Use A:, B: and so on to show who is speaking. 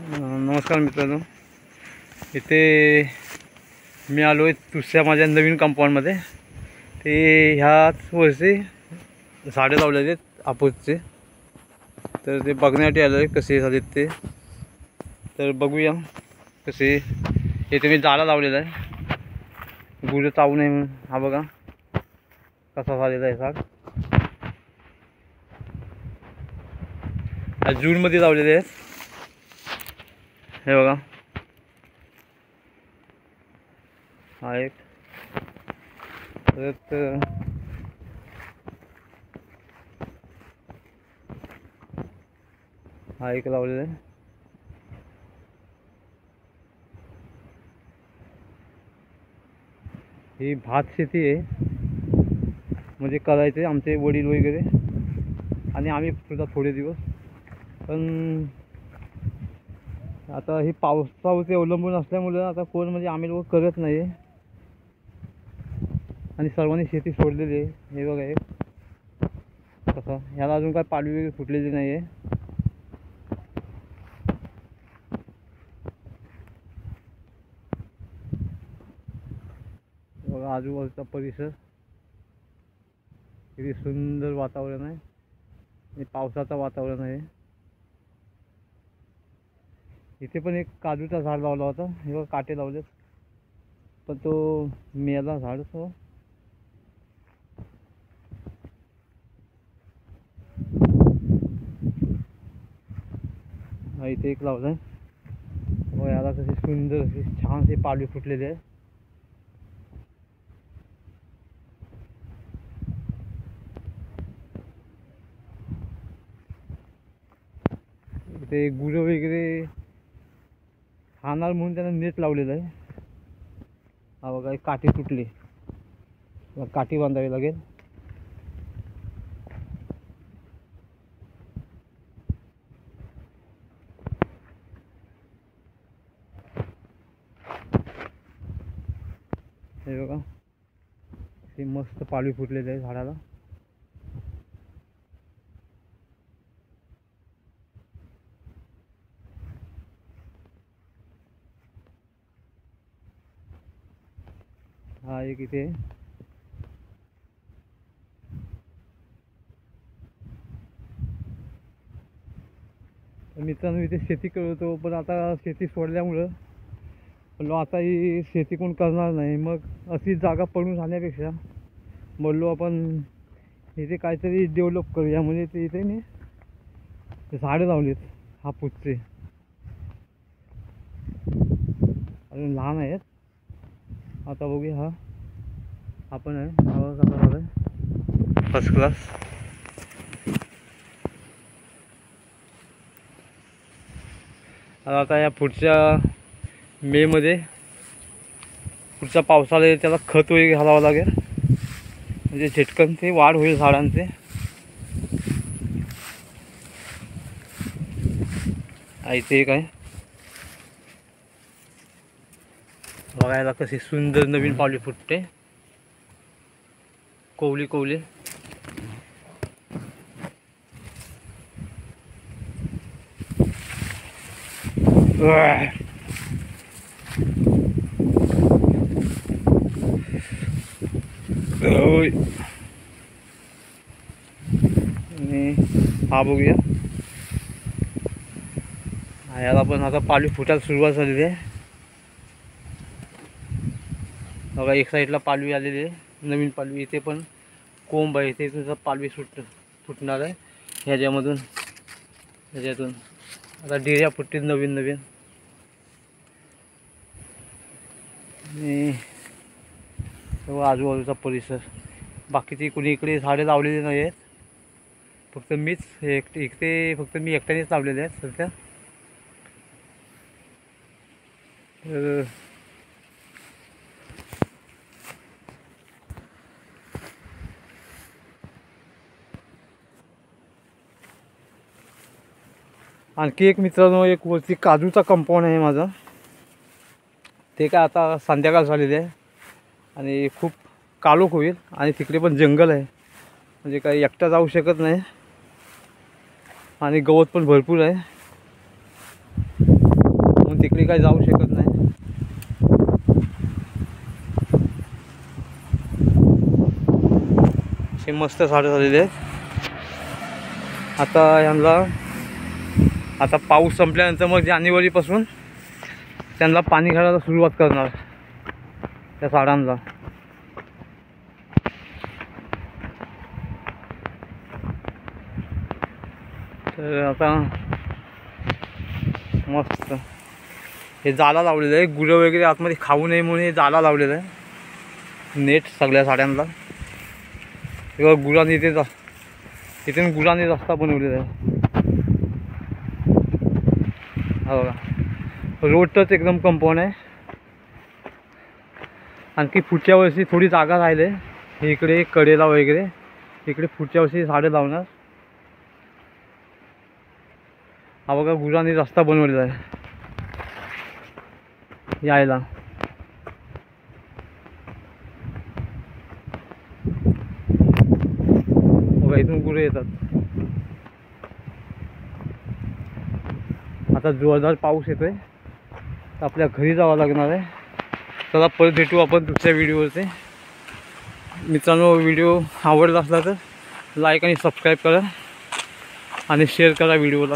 A: नमस्कार मित्रांनो, इथे मी आलो आहे दुसऱ्या माझ्या नवीन कंपाऊंडमध्ये। ते ह्याच वर्षी झाडं लावलेले आहेत हापूसचे, तर ते बघण्यासाठी आलो आहे कसे झालेत ते। तर बघूया कसे। इथे मी जाळा लावलेला आहे गुरं चावू नये म्हणून। हा बघा कसा झालेला आहे झाड। जूनमध्ये लावलेले आहेत हे बघा। हा एक परत हा एक लावलेला आहे। ही भात शेती आहे, म्हणजे करायचे आमचे वडील वगैरे आणि आम्ही सुद्धा थोडे दिवस। पण आता ही पावसावरती अवलंबून असल्यामुळे आता कोण म्हणजे आम्ही लोक करत नाही आणि सर्वांनी शेती सोडलेली आहे। हे बघा एक कसं, ह्याला अजून काय पालवी वगैरे फुटलेली नाही आहे। बघा आजूबाजूचा परिसर किती सुंदर वातावरण आहे आणि पावसाचं वातावरण आहे। इथे पण एक काजूचा झाड लावला होता, हे बघा काटे लावलेत, पण तो मेला झाड तो। हा इथे एक लावलाय बघा, याला कशी सुंदर अशी छानशी पालवी फुटलेली आहे। इथे गुरं वगैरे खाणार म्हणून त्यांना नेट लावलेलं आहे। हा बघा एक काठी तुटली, काठी बांधावी लागेल। हे बघा हे मस्त पालवी फुटलेली आहे झाडाला। हा एक इथे मित्रांनो इथे शेती करतो, पण आता शेती सोडल्यामुळं म्हणलो आता ही शेती कोण करणार नाही, मग अशी जागा पडून राहण्यापेक्षा म्हणलो आपण इथे काहीतरी डेव्हलप करूया। म्हणजे ते इथे मी झाडं लावलीत हापूसचे, अजून लहान आहेत। आता बघूया हा आपण आहे आवाज आता झाला फर्स्ट क्लास। आता या पुढच्या मेमध्ये पुढच्या पावसाळ्यात त्याला खत वगैरे घालावं लागेल, म्हणजे झटकन ते वाढ होईल झाडांचे। इथे एक आहे बघायला कशी सुंदर नवीन पावली फुटते, कोवली कोवली। आणि हा बघूया, याला पण आता पालवी फुटायला सुरुवात झालेली आहे बघा। एक साईडला पालवी आलेली आहे, नवीन पालवी। इथे पण कोंब आहे, इथे तुझा पालवी फुटणार आहे ह्याच्यामधून ह्याच्यातून। आता डेऱ्या फुटतील नवीन नवीन। आणि आजूबाजूचा परिसर, बाकीची कुणी इकडे झाडे लावलेली नाही आहेत, फक्त मीच इकडे फक्त मी एकट्यानेच लावलेले आहेत सध्या। आणखी एक मित्रांनो, एक वरती काजूचा कंपाऊंड आहे माझा। ते काय आता संध्याकाळ झालेली आहे आणि खूप काळोख होईल, आणि तिकडे पण जंगल आहे, म्हणजे काही एकटा जाऊ शकत नाही, आणि गवत पण भरपूर आहे। तिकडे काही जाऊ शकत नाही. हे मस्त झाडं झालेले आहेत. आता पाऊस संपल्यानंतर मग जानेवारीपासून त्यांना पाणी घालायला सुरुवात करणार त्या झाडांना. तर आता मस्त हे जाला लावलेलं आहे. गुरं वगैरे आतमध्ये खाऊ नये म्हणून हे जाला लावलेलं आहे, नेट सगळ्या झाडांना. किंवा गुरांनी इथून गुरांनी रस्ता बनवलेला आहे. हा बघा, रोडच एकदम कंपाऊंड आहे. आणखी पुढच्या वर्षी थोडी जागा राहिले इकडे कडेला वगैरे, इकडे पुढच्या वर्षी झाडं लावणार. हा बघा, गुरांनी रस्ता बनवलेला आहे यायला. बघा, इथून गुरं येतात. आता जोरदार पाऊस येतोय तर आपल्या घरी जावं लागणार आहे. चला परत भेटू आपण दुसऱ्या व्हिडिओवरती. मित्रांनो, व्हिडिओ आवडला असला तर लाईक आणि सबस्क्राईब करा आणि शेअर करा व्हिडिओला.